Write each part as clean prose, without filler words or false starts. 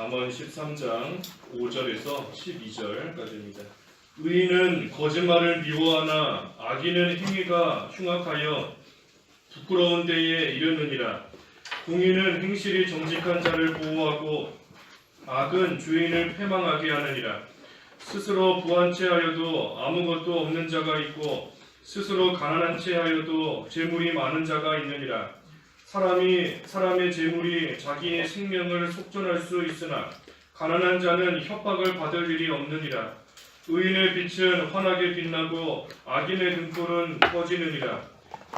잠언 13장 5절에서 12절까지입니다. 의인은 거짓말을 미워하나 악인은 행위가 흉악하여 부끄러운 때에 이르느니라. 공의는 행실이 정직한 자를 보호하고 악은 죄인을 패망하게 하느니라. 스스로 부한 채 하여도 아무것도 없는 자가 있고 스스로 가난한 채 하여도 재물이 많은 자가 있느니라. 사람의 재물이 자기의 생명을 속전할 수 있으나 가난한 자는 협박을 받을 일이 없느니라. 의인의 빛은 환하게 빛나고 악인의 등불은 꺼지느니라.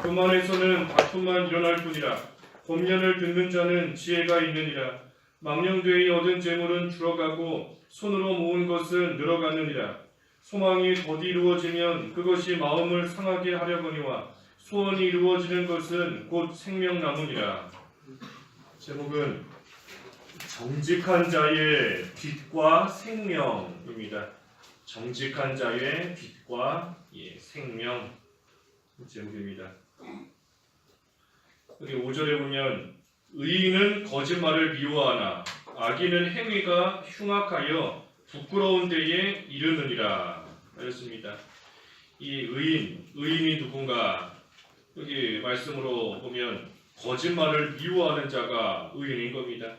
교만에서는 다툼만 일어날 뿐이라. 권면을 듣는 자는 지혜가 있느니라. 망령되이 얻은 재물은 줄어가고 손으로 모은 것은 늘어가느니라. 소망이 더디 이루어지면 그것이 마음을 상하게 하려거니와 소원이 이루어지는 것은 곧 생명나무니라. 제목은 정직한 자의 빛과 생명입니다. 정직한 자의 빛과 생명 제목입니다. 여기 5절에 보면 의인은 거짓말을 미워하나 악인은 행위가 흉악하여 부끄러운 데에 이르느니라 하였습니다. 이 의인이 누군가? 여기 말씀으로 보면 거짓말을 미워하는 자가 의인인 겁니다.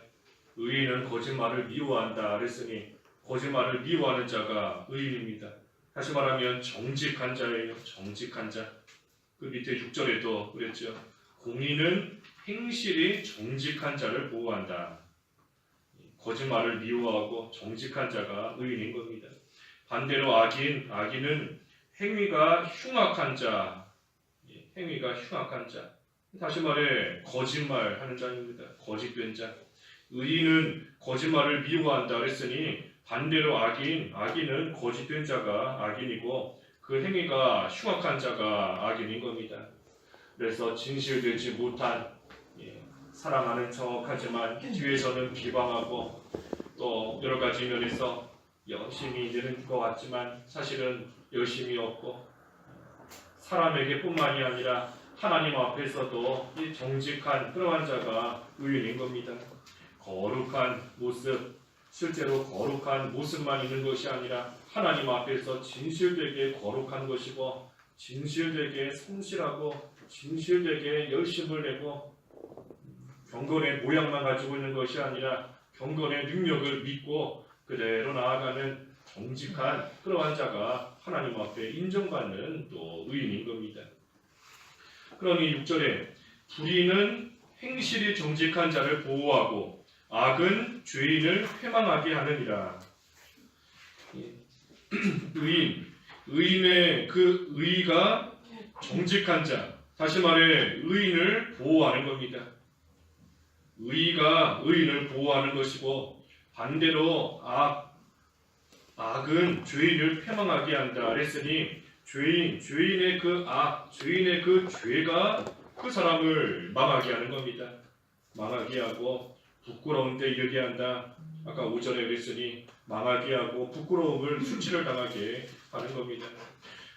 의인은 거짓말을 미워한다 그랬으니 거짓말을 미워하는 자가 의인입니다. 다시 말하면 정직한 자예요. 정직한 자. 그 밑에 6절에도 그랬죠. 공의는 행실이 정직한 자를 보호한다. 거짓말을 미워하고 정직한 자가 의인인 겁니다. 반대로 악인은 행위가 흉악한 자, 행위가 흉악한 자. 다시 말해 거짓말하는 자입니다. 거짓된 자. 의인은 거짓말을 미워한다 그랬으니 반대로 악인은 거짓된 자가 악인이고 그 행위가 흉악한 자가 악인인 겁니다. 그래서 진실되지 못한 사랑하는 척하지만 뒤에서는 비방하고 또 여러 가지 면에서 열심히 되는 것 같지만 사실은 열심이 없고 사람에게 뿐만이 아니라 하나님 앞에서도 이 정직한 그러한 자가 의인인 겁니다. 거룩한 모습, 실제로 거룩한 모습만 있는 것이 아니라 하나님 앞에서 진실되게 거룩한 것이고 진실되게 성실하고 진실되게 열심을 내고 경건의 모양만 가지고 있는 것이 아니라 경건의 능력을 믿고 그대로 나아가는 정직한 그러한 자가 하나님 앞에 인정받는 또 의인인 겁니다. 그러니 6절에 불의는 행실이 정직한 자를 보호하고 악은 죄인을 회망하게 하느니라. 의인의 그 의가 정직한 자, 다시 말해 의인을 보호하는 겁니다. 의가 의인을 보호하는 것이고 반대로 악은 죄인을 패망하게 한다 그랬으니 죄인의 그 죄인의 그 죄가 그 사람을 망하게 하는 겁니다. 망하게 하고 부끄러운 데 이르게 한다. 아까 5절에 그랬으니 망하게 하고 부끄러움을 수치를 당하게 하는 겁니다.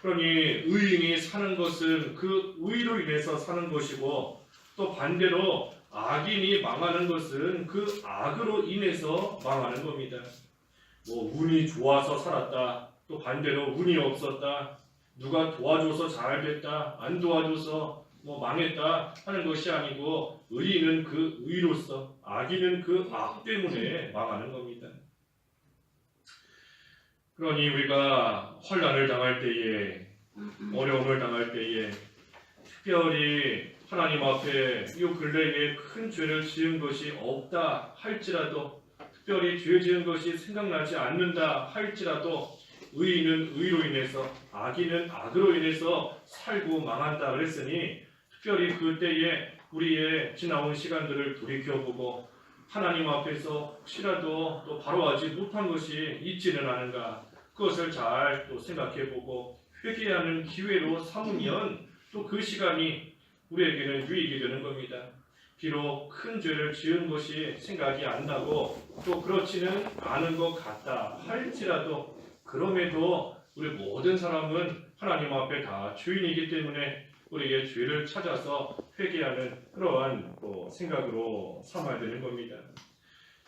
그러니 의인이 사는 것은 그 의로 인해서 사는 것이고 또 반대로 악인이 망하는 것은 그 악으로 인해서 망하는 겁니다. 운이 좋아서 살았다. 또 반대로 운이 없었다. 누가 도와줘서 잘 됐다. 안 도와줘서 망했다 하는 것이 아니고 의인은 그 의로서 악인은 그 악 때문에 망하는 겁니다. 그러니 우리가 환난을 당할 때에 어려움을 당할 때에 특별히 하나님 앞에 이 근래에 큰 죄를 지은 것이 없다 할지라도 특별히 죄 지은 것이 생각나지 않는다 할지라도 의인은 의로 인해서 악인은 악으로 인해서 살고 망한다 그랬으니 특별히 그때에 우리의 지나온 시간들을 돌이켜보고 하나님 앞에서 혹시라도 또 바로하지 못한 것이 있지는 않은가 그것을 잘 또 생각해보고 회개하는 기회로 삼으면 또 그 시간이 우리에게는 유익이 되는 겁니다. 비록 큰 죄를 지은 것이 생각이 안 나고 또 그렇지는 않은 것 같다 할지라도 그럼에도 우리 모든 사람은 하나님 앞에 다 죄인이기 때문에 우리의 죄를 찾아서 회개하는 그러한 생각으로 삼아야 되는 겁니다.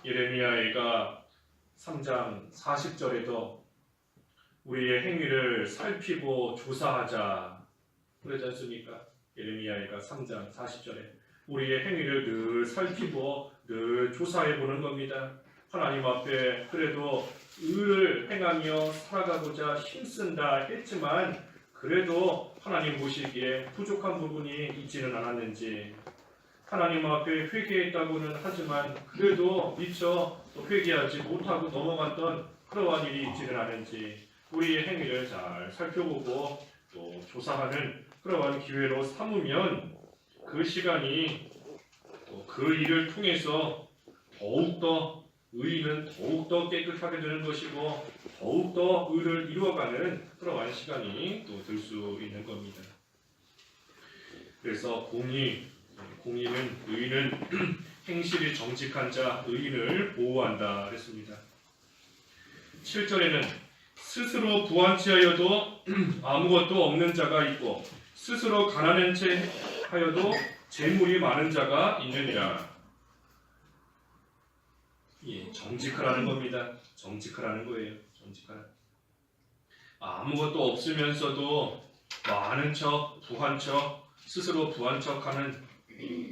예레미야가 3장 40절에도 우리의 행위를 살피고 조사하자 그러지 않습니까? 예레미야가 3장 40절에 우리의 행위를 늘 살피고 늘 조사해 보는 겁니다. 하나님 앞에 그래도 의를 행하며 살아가고자 힘쓴다 했지만 그래도 하나님 보시기에 부족한 부분이 있지는 않았는지, 하나님 앞에 회개했다고는 하지만 그래도 미처 회개하지 못하고 넘어갔던 그러한 일이 있지는 않은지 우리의 행위를 잘 살펴보고 또 조사하는 그러한 기회로 삼으면 그 시간이 또 그 일을 통해서 더욱더 의인은 더욱더 깨끗하게 되는 것이고 더욱더 의를 이루어가는 그러한 시간이 또 될 수 있는 겁니다. 그래서 공의는 의인은 행실이 정직한 자 의인을 보호한다 그랬습니다. 7절에는 스스로 부한치 하여도 아무것도 없는 자가 있고 스스로 가난한 채 하여도 재물이 많은 자가 있느니라. 예, 정직하라는 겁니다. 정직하라는 거예요. 정직하라. 아무것도 없으면서도 많은 척, 부한 척, 스스로 부한 척하는,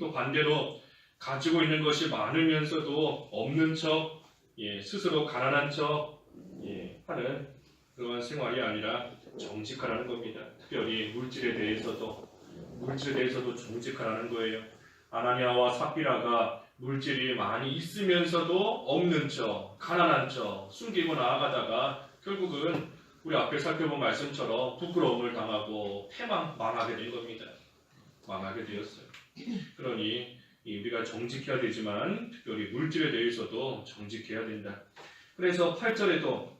또 반대로 가지고 있는 것이 많으면서도 없는 척, 예, 스스로 가난한 척, 예, 하는 그러한 생활이 아니라 정직하라는 겁니다. 특별히 물질에 대해서도 정직하라는 거예요. 아나니아와 삽비라가 물질이 많이 있으면서도 없는 척, 가난한 척, 숨기고 나아가다가 결국은 우리 앞에 살펴본 말씀처럼 부끄러움을 당하고 망하게 된 겁니다. 망하게 되었어요. 그러니 우리가 정직해야 되지만 특별히 물질에 대해서도 정직해야 된다. 그래서 8절에도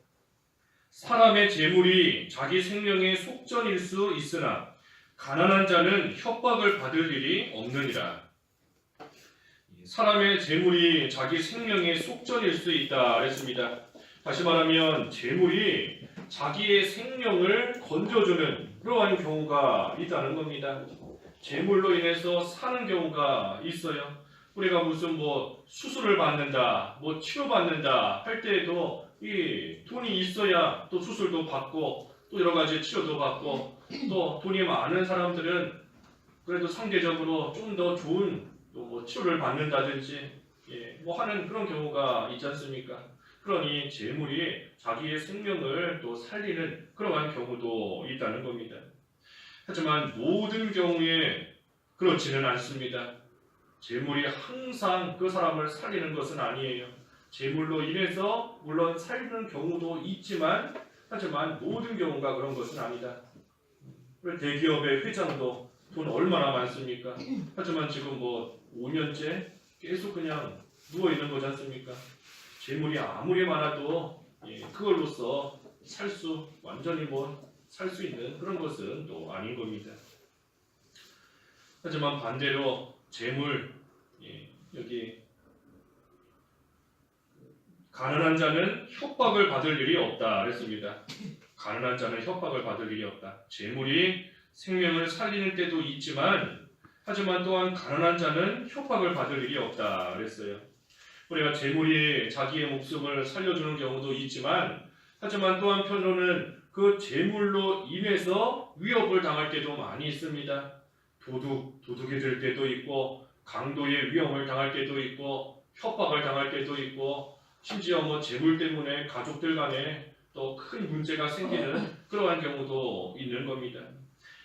사람의 재물이 자기 생명의 속전일 수 있으나 가난한 자는 협박을 받을 일이 없느니라. 사람의 재물이 자기 생명의 속전일 수 있다 그랬습니다. 다시 말하면 재물이 자기의 생명을 건져주는 그러한 경우가 있다는 겁니다. 재물로 인해서 사는 경우가 있어요. 우리가 무슨 수술을 받는다, 치료받는다 할 때에도 이 돈이 있어야 또 수술도 받고 또 여러 가지 치료도 받고 또 돈이 많은 사람들은 그래도 상대적으로 좀 더 좋은 또 치료를 받는다든지 하는 그런 경우가 있지 않습니까? 그러니 재물이 자기의 생명을 또 살리는 그러한 경우도 있다는 겁니다. 하지만 모든 경우에 그렇지는 않습니다. 재물이 항상 그 사람을 살리는 것은 아니에요. 재물로 인해서 물론 살리는 경우도 있지만 하지만 모든 경우가 그런 것은 아니다. 대기업의 회장도 돈 얼마나 많습니까? 하지만 지금 5년째 계속 그냥 누워있는 거지 않습니까? 재물이 아무리 많아도 그걸로써 완전히 살 수 있는 그런 것은 또 아닌 겁니다. 하지만 반대로 재물, 여기 가난한 자는 협박을 받을 일이 없다 그랬습니다. 가난한 자는 협박을 받을 일이 없다. 재물이 생명을 살리는 때도 있지만 하지만 또한 가난한 자는 협박을 받을 일이 없다 그랬어요. 우리가 재물이 자기의 목숨을 살려주는 경우도 있지만 하지만 또 한편으로는 그 재물로 인해서 위협을 당할 때도 많이 있습니다. 도둑이 될 때도 있고 강도의 위험을 당할 때도 있고 협박을 당할 때도 있고 심지어 재물 때문에 가족들 간에 또 큰 문제가 생기는 그러한 경우도 있는 겁니다.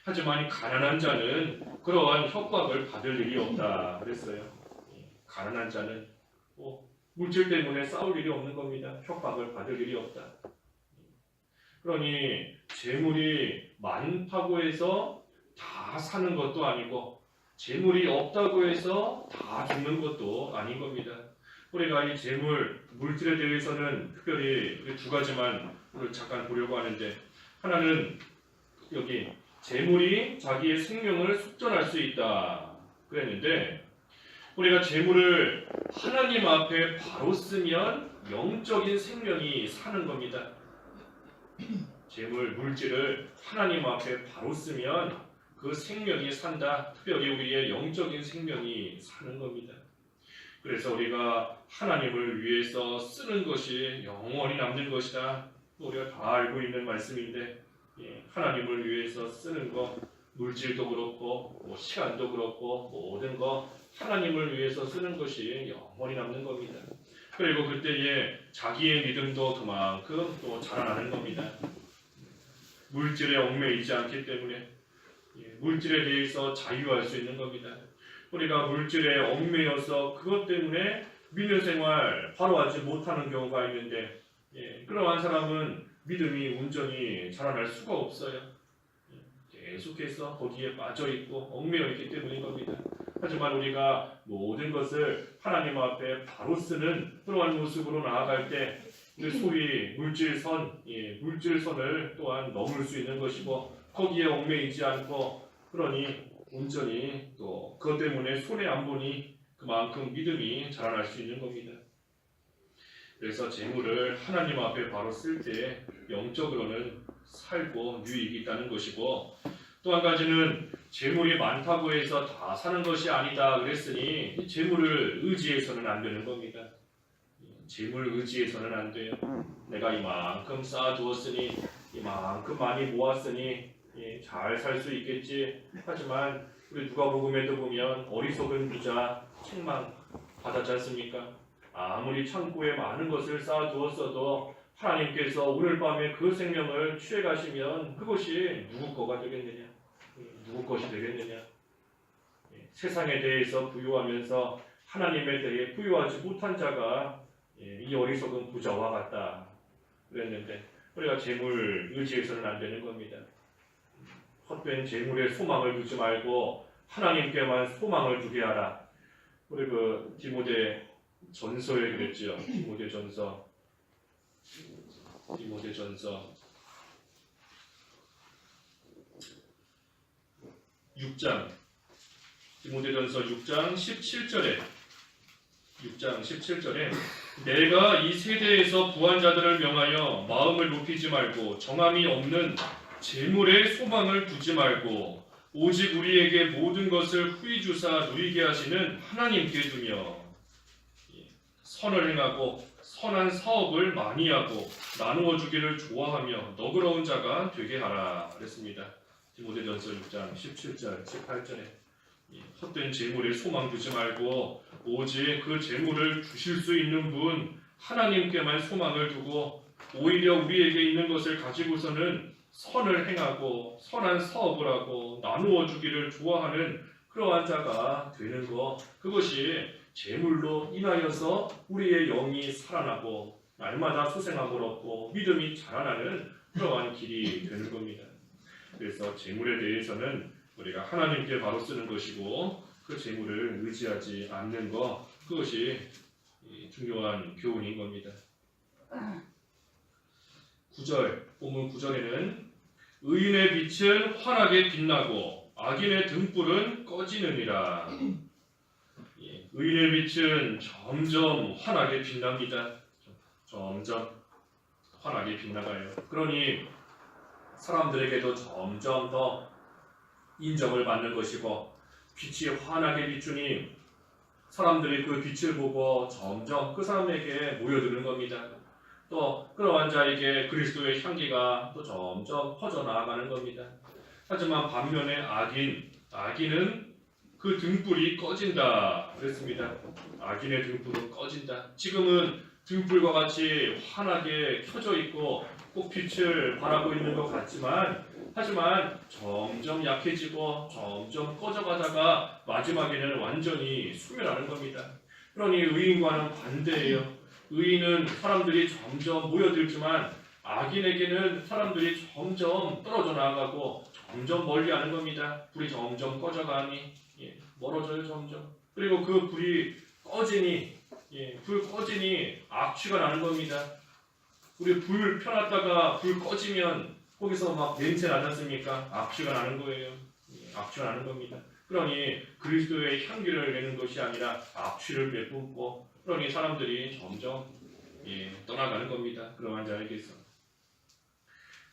하지만 가난한 자는 그러한 협박을 받을 일이 없다 그랬어요. 가난한 자는 물질 때문에 싸울 일이 없는 겁니다. 협박을 받을 일이 없다. 그러니 재물이 많다고 해서 다 사는 것도 아니고 재물이 없다고 해서 다 죽는 것도 아닌 겁니다. 우리가 이 물질에 대해서는 특별히 두 가지만 오늘 잠깐 보려고 하는데, 하나는 여기 재물이 자기의 생명을 속전할 수 있다 그랬는데, 우리가 재물을 하나님 앞에 바로 쓰면 영적인 생명이 사는 겁니다. 물질을 하나님 앞에 바로 쓰면 그 생명이 산다. 특별히 우리의 영적인 생명이 사는 겁니다. 그래서 우리가 하나님을 위해서 쓰는 것이 영원히 남는 것이다. 우리가 다 알고 있는 말씀인데 하나님을 위해서 쓰는 것, 물질도 그렇고 뭐 시간도 그렇고 모든 거 하나님을 위해서 쓰는 것이 영원히 남는 겁니다. 그리고 그때에 자기의 믿음도 그만큼 또 자라나는 겁니다. 물질에 얽매이지 않기 때문에 물질에 대해서 자유할 수 있는 겁니다. 우리가 물질에 얽매여서 그것 때문에 믿는 생활 바로 하지 못하는 경우가 있는데 그러한 사람은 믿음이 온전히 자라날 수가 없어요. 계속해서 거기에 빠져있고 얽매여 있기 때문인 겁니다. 하지만 우리가 모든 것을 하나님 앞에 바로 쓰는 그러한 모습으로 나아갈 때 소위 물질선을 또한 넘을 수 있는 것이고 거기에 얽매이지 않고 그러니 온전히 또 그것 때문에 손해 안 보니 그만큼 믿음이 자라날 수 있는 겁니다. 그래서 재물을 하나님 앞에 바로 쓸 때 영적으로는 살고 유익이 있다는 것이고 또 한 가지는 재물이 많다고 해서 다 사는 것이 아니다 그랬으니 재물을 의지해서는 안 되는 겁니다. 재물 의지해서는 안 돼요. 내가 이만큼 쌓아두었으니 이만큼 많이 모았으니 잘 살 수 있겠지. 하지만 우리 누가복음에도 보면 어리석은 부자 책망 받았지 않습니까? 아무리 창고에 많은 것을 쌓아두었어도 하나님께서 오늘 밤에 그 생명을 취해가시면 그것이 누구 거가 되겠느냐? 누구 것이 되겠느냐? 세상에 대해서 부유하면서 하나님에 대해 부유하지 못한 자가 이 어리석은 부자와 같다 그랬는데 우리가 재물 의지해서는 안 되는 겁니다. 헛된 재물에 소망을 두지 말고 하나님께만 소망을 두게 하라. 우리 그 디모데 전서에 그랬지요. 디모데 전서 6장 디모데전서 6장 17절에 내가 이 세대에서 부한 자들을 명하여 마음을 높이지 말고 정함이 없는 재물에 소망을 두지 말고 오직 우리에게 모든 것을 후히 주사 누리게 하시는 하나님께 두며 선을 행하고 선한 사업을 많이 하고 나누어 주기를 좋아하며 너그러운 자가 되게 하라 그랬습니다. 디모데전서 6장 17절 18절에 헛된 재물에 소망 두지 말고 오직 그 재물을 주실 수 있는 분 하나님께만 소망을 두고 오히려 우리에게 있는 것을 가지고서는 선을 행하고 선한 사업을 하고 나누어 주기를 좋아하는 그러한 자가 되는 것, 그것이 재물로 인하여서 우리의 영이 살아나고 날마다 소생함을 얻고 믿음이 자라나는 그러한 길이 되는 겁니다. 그래서 재물에 대해서는 우리가 하나님께 바로 쓰는 것이고 그 재물을 의지하지 않는 것, 그것이 중요한 교훈인 겁니다. 9절, 본문 9절에는 의인의 빛은 환하게 빛나고 악인의 등불은 꺼지느니라. 의인의 빛은 점점 환하게 빛납니다. 점점 환하게 빛나가요. 그러니 사람들에게도 점점 더 인정을 받는 것이고 빛이 환하게 비추니 사람들이 그 빛을 보고 점점 그 사람에게 모여드는 겁니다. 또 그러한 자에게 그리스도의 향기가 또 점점 퍼져나가는 겁니다. 하지만 반면에 악인은 그 등불이 꺼진다 그랬습니다. 악인의 등불은 꺼진다. 지금은 등불과 같이 환하게 켜져 있고 꽃빛을 발하고 있는 것 같지만 하지만 점점 약해지고 점점 꺼져가다가 마지막에는 완전히 소멸하는 겁니다. 그러니 의인과는 반대예요. 의인은 사람들이 점점 모여들지만 악인에게는 사람들이 점점 떨어져 나가고 점점 멀리하는 겁니다. 불이 점점 꺼져가니 멀어져요 점점. 그리고 그 불이 꺼지니 불 꺼지니 악취가 나는 겁니다. 우리 불 펴놨다가 불 꺼지면 거기서 막 냄새 나지 않습니까? 악취가 나는 거예요. 악취가 나는 겁니다. 그러니 그리스도의 향기를 내는 것이 아니라 악취를 내뿜고 그러니 사람들이 점점 떠나가는 겁니다. 그러한 자에게서.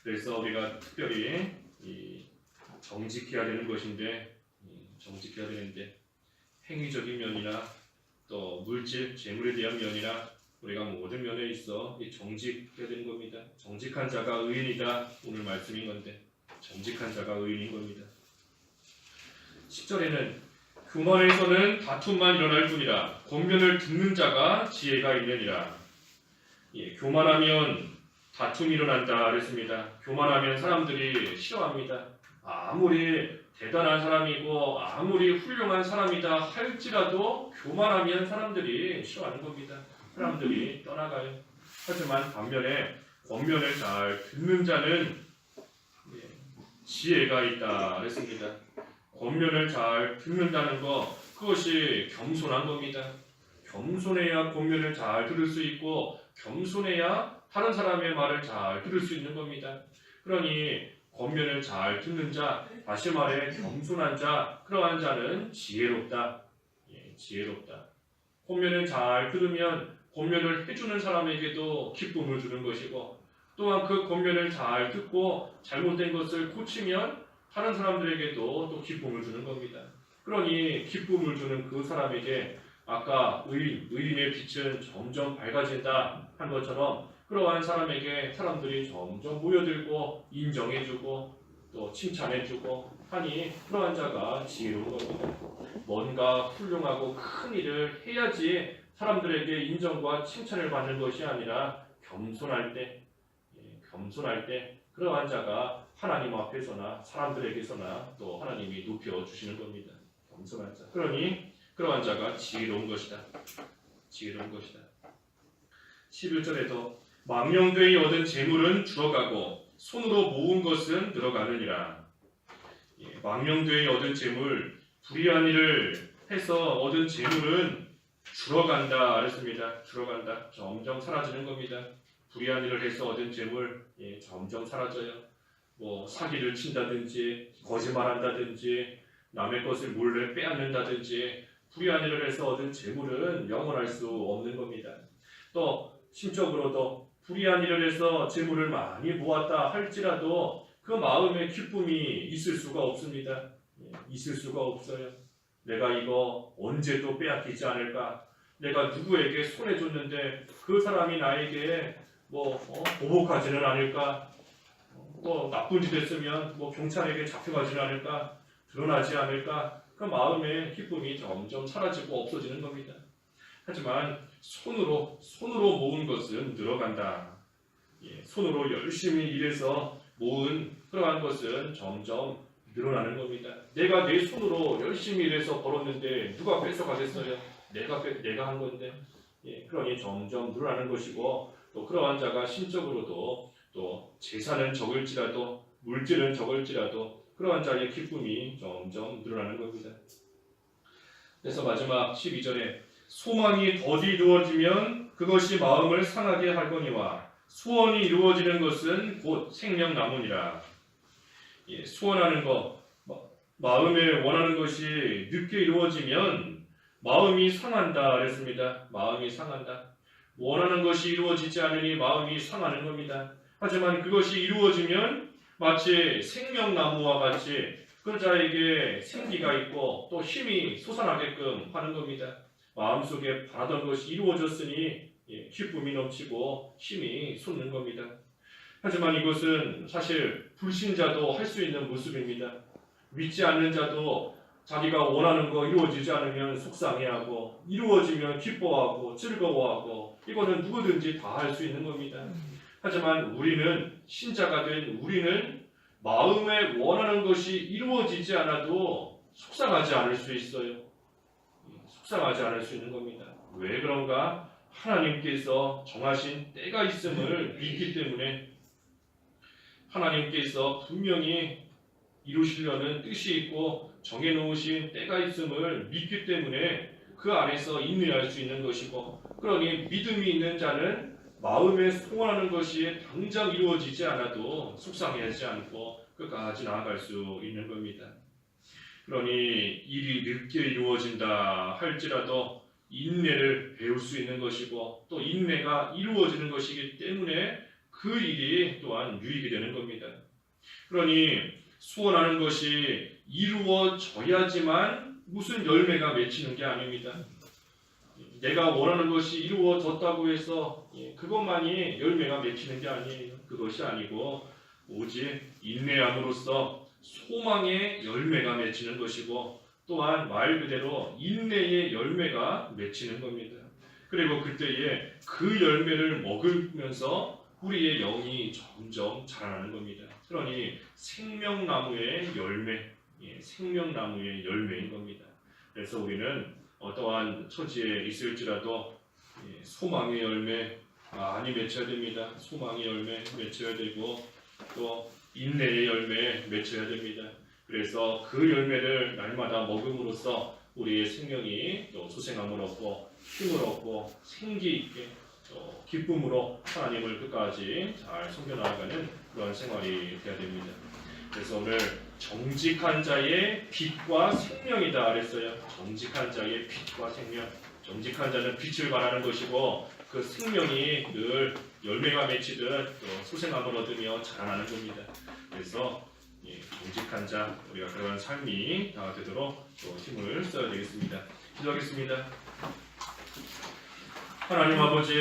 그래서 우리가 특별히 정직해야 되는 것인데 정직해야 되는데 행위적인 면이나 또 물질, 재물에 대한 면이나 우리가 모든 면에 있어 정직해야 되는 겁니다. 정직한 자가 의인이다. 오늘 말씀인 건데 정직한 자가 의인인 겁니다. 10절에는 교만에서는 다툼만 일어날 뿐이라 권면을 듣는 자가 지혜가 있느니라. 교만하면 다툼이 일어난다 그랬습니다. 교만하면 사람들이 싫어합니다. 아무리 대단한 사람이고 아무리 훌륭한 사람이다 할지라도 교만하면 사람들이 싫어하는 겁니다. 사람들이 떠나가요. 하지만 반면에 권면을 잘 듣는 자는 지혜가 있다 그랬습니다. 권면을 잘 듣는다는 것, 그것이 겸손한 겁니다. 겸손해야 권면을 잘 들을 수 있고 겸손해야 다른 사람의 말을 잘 들을 수 있는 겁니다. 그러니 권면을 잘 듣는 자, 다시 말해 겸손한 자, 그러한 자는 지혜롭다. 지혜롭다. 권면을 잘 들으면 권면을 해주는 사람에게도 기쁨을 주는 것이고 또한 그 권면을 잘 듣고 잘못된 것을 고치면 다른 사람들에게도 또 기쁨을 주는 겁니다. 그러니 기쁨을 주는 그 사람에게 아까 의인의 빛은 점점 밝아진다 한 것처럼 그러한 사람에게 사람들이 점점 모여들고 인정해주고 또 칭찬해주고 하니 그러한 자가 지혜로운 겁니다. 뭔가 훌륭하고 큰 일을 해야지 사람들에게 인정과 칭찬을 받는 것이 아니라 겸손할 때 그러한 자가 하나님 앞에서나 사람들에게서나 또 하나님이 높여주시는 겁니다. 겸손한 자. 그러니 그러한 자가 지혜로운 것이다. 지혜로운 것이다. 11절에도 망령되이 얻은 재물은 줄어가고 손으로 모은 것은 늘어가느니라. 망령되이 얻은 재물, 불의한 일을 해서 얻은 재물은 줄어간다 그랬습니다. 줄어간다. 점점 사라지는 겁니다. 불의한 일을 해서 얻은 재물 점점 사라져요. 뭐 사기를 친다든지 거짓말한다든지 남의 것을 몰래 빼앗는다든지 불의한 일을 해서 얻은 재물은 영원할 수 없는 겁니다. 또 심적으로도 불의한 일을 해서 재물을 많이 모았다 할지라도 그 마음에 기쁨이 있을 수가 없습니다. 있을 수가 없어요. 내가 이거 언제 또 빼앗기지 않을까? 내가 누구에게 손해 줬는데 그 사람이 나에게 보복하지는 않을까? 또 나쁜 짓 했으면 경찰에게 잡혀가지는 않을까? 드러나지 않을까? 그 마음의 기쁨이 점점 사라지고 없어지는 겁니다. 하지만 손으로 모은 것은 늘어간다. 손으로 열심히 일해서 모은 그러한 것은 점점 늘어나는 겁니다. 내가 내 손으로 열심히 일해서 벌었는데 누가 뺏어가겠어요? 내가 한 건데. 그러니 점점 늘어나는 것이고 또 그러한 자가 심적으로도 또 재산은 적을지라도 물질은 적을지라도 그러한 자의 기쁨이 점점 늘어나는 겁니다. 그래서 마지막 12절에 소망이 더디 이루어지면 그것이 마음을 상하게 하거니와 소원이 이루어지는 것은 곧 생명나무니라. 소원하는 것, 마음에 원하는 것이 늦게 이루어지면 마음이 상한다 그랬습니다. 마음이 상한다. 원하는 것이 이루어지지 않으니 마음이 상하는 겁니다. 하지만 그것이 이루어지면 마치 생명나무와 같이 그 자에게 생기가 있고 또 힘이 솟아나게끔 하는 겁니다. 마음속에 바라던 것이 이루어졌으니 기쁨이 넘치고 힘이 솟는 겁니다. 하지만 이것은 사실 불신자도 할 수 있는 모습입니다. 믿지 않는 자도 자기가 원하는 거 이루어지지 않으면 속상해하고 이루어지면 기뻐하고 즐거워하고 이거는 누구든지 다 할 수 있는 겁니다. 하지만 우리는 신자가 된 우리는 마음에 원하는 것이 이루어지지 않아도 속상하지 않을 수 있어요. 속상하지 않을 수 있는 겁니다. 왜 그런가? 하나님께서 정하신 때가 있음을 믿기 때문에 하나님께서 분명히 이루시려는 뜻이 있고 정해놓으신 때가 있음을 믿기 때문에 그 안에서 인내할 수 있는 것이고 그러니 믿음이 있는 자는 마음에 소원하는 것이 당장 이루어지지 않아도 속상해하지 않고 끝까지 나아갈 수 있는 겁니다. 그러니 일이 늦게 이루어진다 할지라도 인내를 배울 수 있는 것이고 또 인내가 이루어지는 것이기 때문에 그 일이 또한 유익이 되는 겁니다. 그러니 소원하는 것이 이루어져야지만 무슨 열매가 맺히는 게 아닙니다. 내가 원하는 것이 이루어졌다고 해서 그것만이 열매가 맺히는 게 아니에요. 그것이 아니고 오직 인내함으로써 소망의 열매가 맺히는 것이고 또한 말 그대로 인내의 열매가 맺히는 겁니다. 그리고 그때에 그 열매를 먹으면서 우리의 영이 점점 자라나는 겁니다. 그러니 생명나무의 열매, 생명나무의 열매인 겁니다. 그래서 우리는 어떠한 처지에 있을지라도 소망의 열매 많이 맺혀야 됩니다. 소망의 열매 맺혀야 되고 또 인내의 열매 맺혀야 됩니다. 그래서 그 열매를 날마다 먹음으로써 우리의 생명이 또 소생함을 얻고 힘을 얻고 생기 있게 또 기쁨으로 하나님을 끝까지 잘 섬겨나가는 그런 생활이 되어야 됩니다. 그래서 오늘 정직한 자의 빛과 생명이다 그랬어요. 정직한 자의 빛과 생명. 정직한 자는 빛을 발하는 것이고 그 생명이 늘 열매가 맺히듯 또 소생함을 얻으며 자라나는 겁니다. 그래서 정직한 자, 우리가 그런 삶이 다 되도록 또 힘을 써야 되겠습니다. 기도하겠습니다. 하나님 아버지,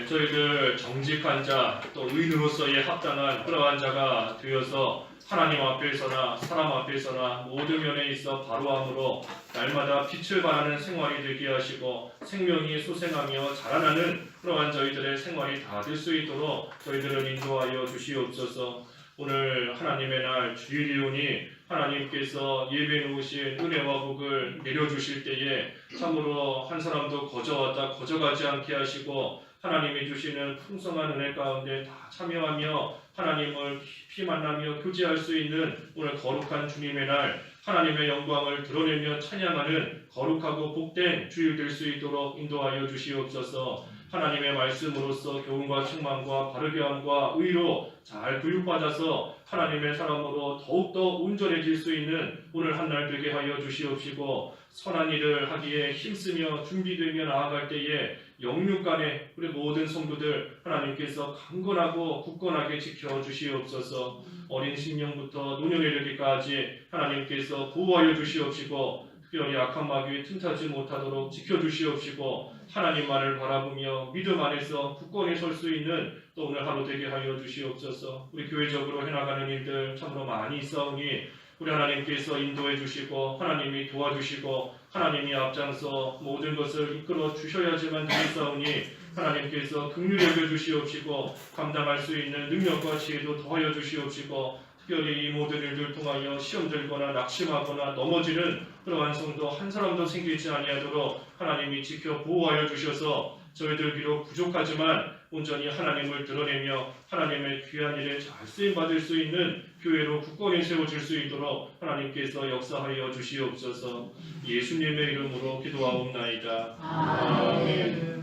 저희들 정직한 자, 또 의인으로서의 합당한 그러한 자가 되어서 하나님 앞에서나 사람 앞에서나 모든 면에 있어 바로함으로 날마다 빛을 발하는 생활이 되게 하시고 생명이 소생하며 자라나는 그러한 저희들의 생활이 다 될 수 있도록 저희들을 인도하여 주시옵소서. 오늘 하나님의 날 주일이오니 하나님께서 예배 놓으신 은혜와 복을 내려주실 때에 참으로 한 사람도 거저가지 않게 하시고 하나님이 주시는 풍성한 은혜 가운데 다 참여하며 하나님을 깊이 만나며 교제할 수 있는 오늘 거룩한 주님의 날 하나님의 영광을 드러내며 찬양하는 거룩하고 복된 주일 될 수 있도록 인도하여 주시옵소서. 하나님의 말씀으로써 교훈과 책망과 바르게 함과 의로 잘 교육받아서 하나님의 사람으로 더욱더 온전해질 수 있는 오늘 한날 되게 하여 주시옵시고 선한 일을 하기에 힘쓰며 준비되며 나아갈 때에 영육간에 우리 모든 성도들 하나님께서 강건하고 굳건하게 지켜주시옵소서. 어린 심령부터 노년에 이르기까지 하나님께서 보호하여 주시옵시고 특별히 악한 마귀에 틈타지 못하도록 지켜주시옵시고 하나님만을 바라보며 믿음 안에서 굳건히 설 수 있는 또 오늘 하루 되게 하여 주시옵소서. 우리 교회적으로 해나가는 일들 참으로 많이 있사오니 우리 하나님께서 인도해 주시고 하나님이 도와주시고 하나님이 앞장서 모든 것을 이끌어 주셔야지만 되겠사오니 하나님께서 긍휼히 여겨 주시옵시고 감당할 수 있는 능력과 지혜도 더하여 주시옵시고 특별히 이 모든 일들 통하여 시험 들거나 낙심하거나 넘어지는 그러한 성도 한 사람도 생기지 아니하도록 하나님이 지켜 보호하여 주셔서 저희들 비록 부족하지만 온전히 하나님을 드러내며 하나님의 귀한 일에 잘 쓰임받을 수 있는 교회로 굳건히 세워질 수 있도록 하나님께서 역사하여 주시옵소서. 예수님의 이름으로 기도하옵나이다. 아멘.